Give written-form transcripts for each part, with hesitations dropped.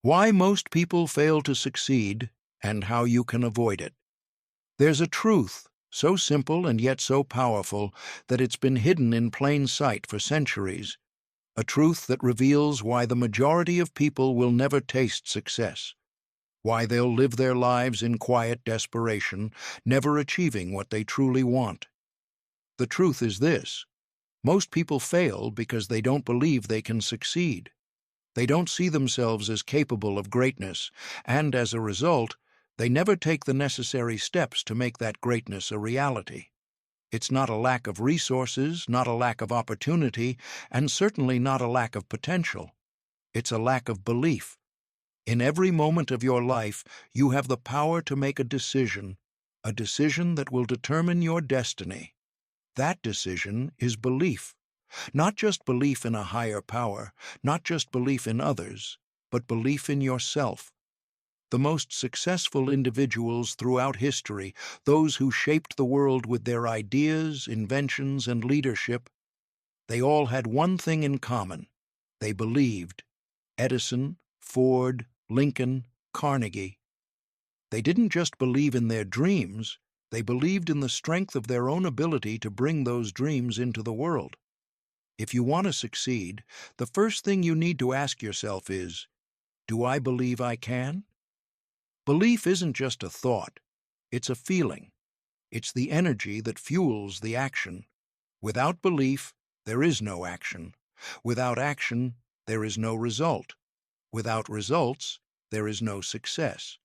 Why most people fail to succeed and how you can avoid it. There's a truth so simple and yet so powerful that it's been hidden in plain sight for centuries, a truth that reveals why the majority of people will never taste success, why they'll live their lives in quiet desperation, never achieving what they truly want. The truth is this: most people fail because they don't believe they can succeed. They don't see themselves as capable of greatness, and as a result, they never take the necessary steps to make that greatness a reality. It's not a lack of resources, not a lack of opportunity, and certainly not a lack of potential. It's a lack of belief. In every moment of your life, you have the power to make a decision that will determine your destiny. That decision is belief. Not just belief in a higher power, not just belief in others, but belief in yourself. The most successful individuals throughout history, those who shaped the world with their ideas, inventions, and leadership, they all had one thing in common: they believed. Edison, Ford, Lincoln, Carnegie. They didn't just believe in their dreams, they believed in the strength of their own ability to bring those dreams into the world. If you want to succeed, the first thing you need to ask yourself is, do I believe I can? Belief isn't just a thought, it's a feeling. It's the energy that fuels the action. Without belief, there is no action. Without action, there is no result. Without results, there is no success.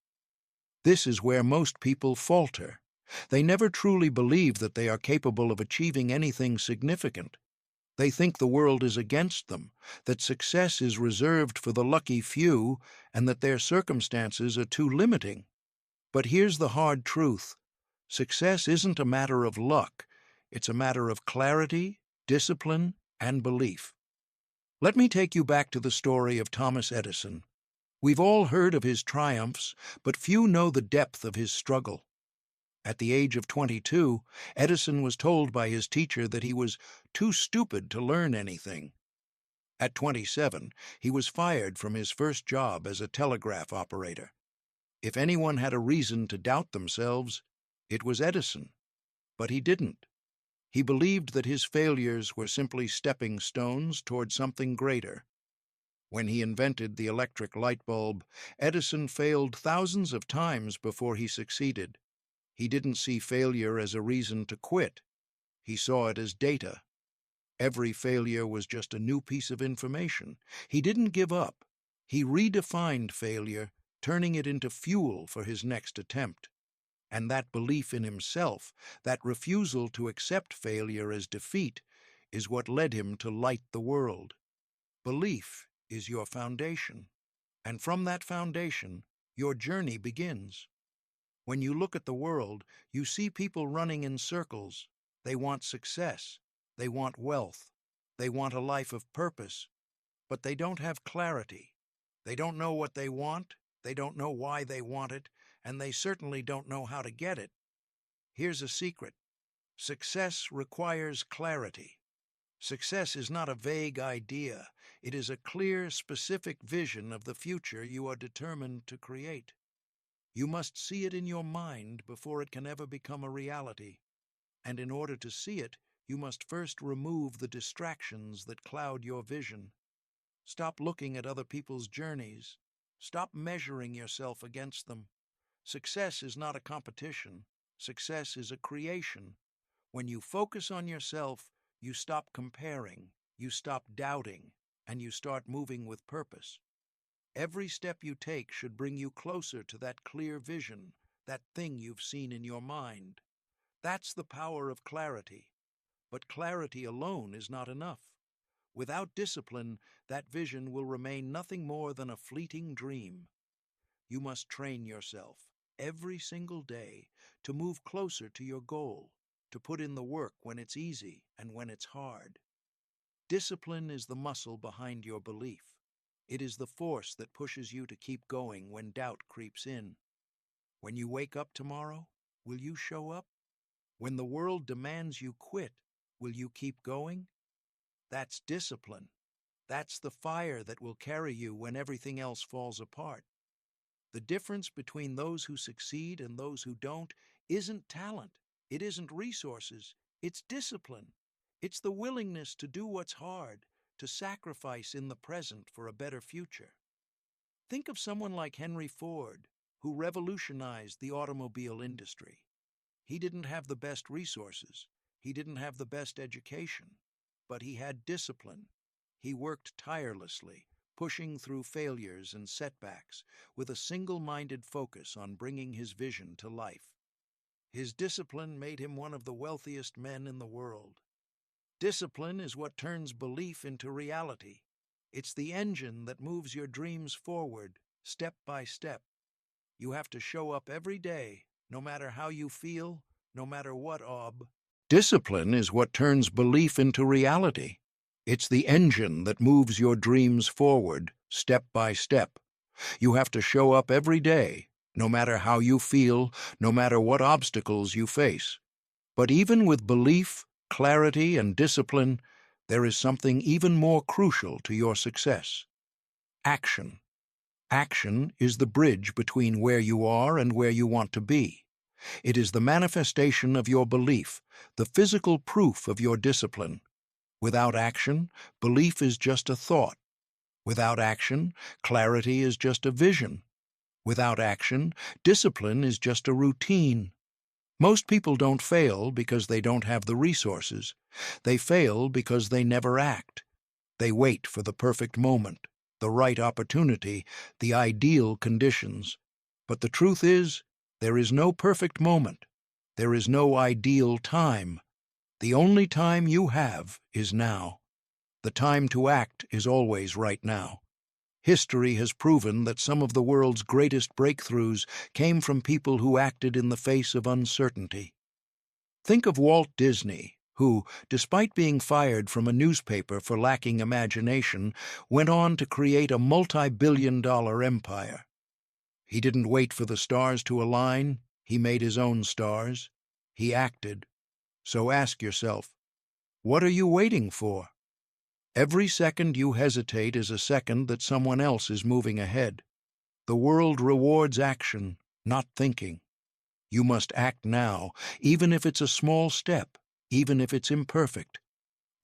This is where most people falter. They never truly believe that they are capable of achieving anything significant. They think the world is against them, that success is reserved for the lucky few, and that their circumstances are too limiting. But here's the hard truth: success isn't a matter of luck, it's a matter of clarity, discipline, and belief. Let me take you back to the story of Thomas Edison. We've all heard of his triumphs, but few know the depth of his struggle. At the age of 22, Edison was told by his teacher that he was too stupid to learn anything. At 27, he was fired from his first job as a telegraph operator. If anyone had a reason to doubt themselves, it was Edison. But he didn't. He believed that his failures were simply stepping stones toward something greater. When he invented the electric light bulb, Edison failed thousands of times before he succeeded. He didn't see failure as a reason to quit. He saw it as data. Every failure was just a new piece of information. He didn't give up. He redefined failure, turning it into fuel for his next attempt. And that belief in himself, that refusal to accept failure as defeat, is what led him to light the world. Belief is your foundation. And from that foundation, your journey begins. When you look at the world, you see people running in circles. They want success. They want wealth. They want a life of purpose. But they don't have clarity. They don't know what they want. They don't know why they want it. And they certainly don't know how to get it. Here's a secret: success requires clarity. Success is not a vague idea. It is a clear, specific vision of the future you are determined to create. You must see it in your mind before it can ever become a reality. And in order to see it, you must first remove the distractions that cloud your vision. Stop looking at other people's journeys. Stop measuring yourself against them. Success is not a competition. Success is a creation. When you focus on yourself, you stop comparing, you stop doubting, and you start moving with purpose. Every step you take should bring you closer to that clear vision, that thing you've seen in your mind. That's the power of clarity. But clarity alone is not enough. Without discipline, that vision will remain nothing more than a fleeting dream. You must train yourself every single day to move closer to your goal, to put in the work when it's easy and when it's hard. Discipline is the muscle behind your belief. It is the force that pushes you to keep going when doubt creeps in. When you wake up tomorrow, will you show up? When the world demands you quit, will you keep going? That's discipline. That's the fire that will carry you when everything else falls apart. The difference between those who succeed and those who don't isn't talent, it isn't resources, it's discipline. It's the willingness to do what's hard, to sacrifice in the present for a better future. Think of someone like Henry Ford, who revolutionized the automobile industry. He didn't have the best resources, he didn't have the best education, but he had discipline. He worked tirelessly, pushing through failures and setbacks with a single-minded focus on bringing his vision to life. His discipline made him one of the wealthiest men in the world. Discipline is what turns belief into reality. It's the engine that moves your dreams forward, step by step. You have to show up every day, no matter how you feel, no matter what Discipline is what turns belief into reality. It's the engine that moves your dreams forward, step by step. You have to show up every day, no matter how you feel, no matter what obstacles you face. But even with belief, clarity, and discipline, there is something even more crucial to your success: action. Action is the bridge between where you are and where you want to be. It is the manifestation of your belief, the physical proof of your discipline. Without action, belief is just a thought. Without action, clarity is just a vision. Without action, discipline is just a routine. Most people don't fail because they don't have the resources. They fail because they never act. They wait for the perfect moment, the right opportunity, the ideal conditions. But the truth is, there is no perfect moment. There is no ideal time. The only time you have is now. The time to act is always right now. History has proven that some of the world's greatest breakthroughs came from people who acted in the face of uncertainty. Think of Walt Disney, who, despite being fired from a newspaper for lacking imagination, went on to create a multi-billion-dollar empire. He didn't wait for the stars to align, he made his own stars. He acted. So ask yourself, what are you waiting for? Every second you hesitate is a second that someone else is moving ahead. The world rewards action, not thinking. You must act now, even if it's a small step, even if it's imperfect.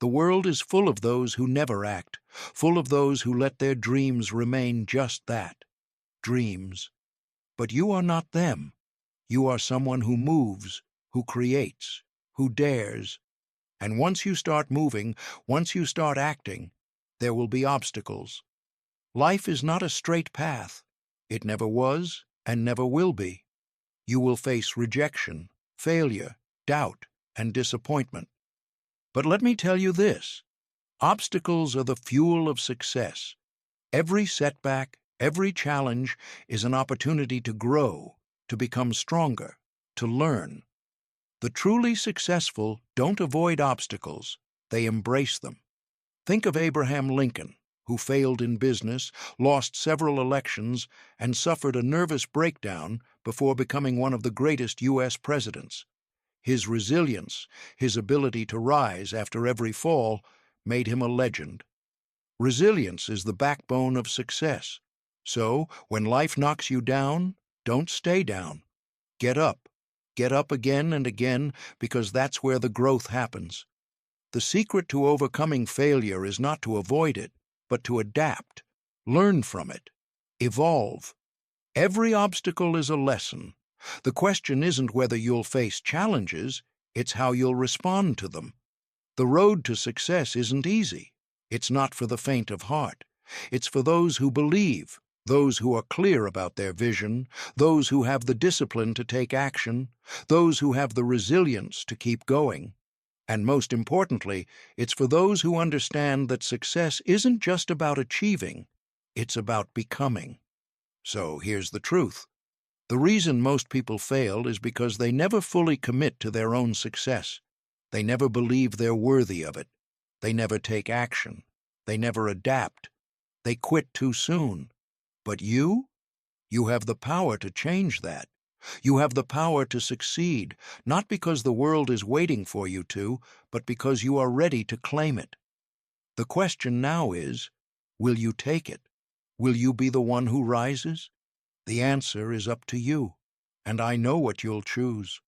The world is full of those who never act, full of those who let their dreams remain just that, dreams. But you are not them. You are someone who moves, who creates, who dares. And once you start moving, once you start acting, there will be obstacles. Life is not a straight path. It never was and never will be. You will face rejection, failure, doubt, and disappointment. But let me tell you this: obstacles are the fuel of success. Every setback, every challenge is an opportunity to grow, to become stronger, to learn. The truly successful don't avoid obstacles, they embrace them. Think of Abraham Lincoln, who failed in business, lost several elections, and suffered a nervous breakdown before becoming one of the greatest U.S. presidents. His resilience, his ability to rise after every fall, made him a legend. Resilience is the backbone of success. So, when life knocks you down, don't stay down. Get up. Get up again and again, because that's where the growth happens. The secret to overcoming failure is not to avoid it, but to adapt, learn from it, evolve. Every obstacle is a lesson. The question isn't whether you'll face challenges, it's how you'll respond to them. The road to success isn't easy. It's not for the faint of heart. It's for those who believe, those who are clear about their vision, those who have the discipline to take action, those who have the resilience to keep going. And most importantly, it's for those who understand that success isn't just about achieving, it's about becoming. So here's the truth. The reason most people fail is because they never fully commit to their own success. They never believe they're worthy of it. They never take action. They never adapt. They quit too soon. But you have the power to change that. You have the power to succeed, not because the world is waiting for you to, but because you are ready to claim it. The question now is, Will you take it? Will you be the one who rises? The answer is up to you, and I know what you'll choose.